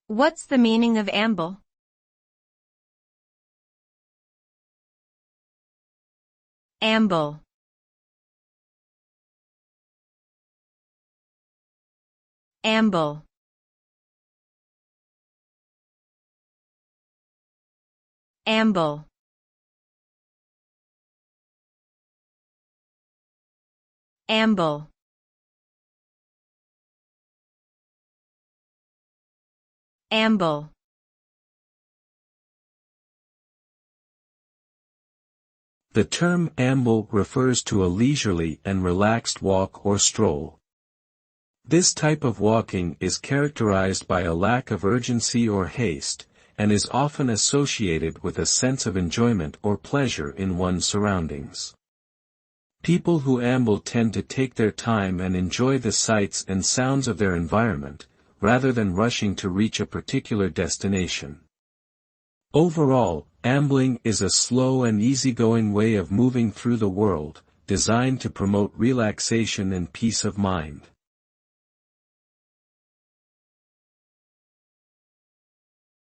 What's the meaning of amble? Amble. Amble. Amble. Amble. Amble. The term amble refers to a leisurely and relaxed walk or stroll. This type of walking is characterized by a lack of urgency or haste, and is often associated with a sense of enjoyment or pleasure in one's surroundings. People who amble tend to take their time and enjoy the sights and sounds of their environment, rather than rushing to reach a particular destination. Overall, ambling is a slow and easygoing way of moving through the world, designed to promote relaxation and peace of mind.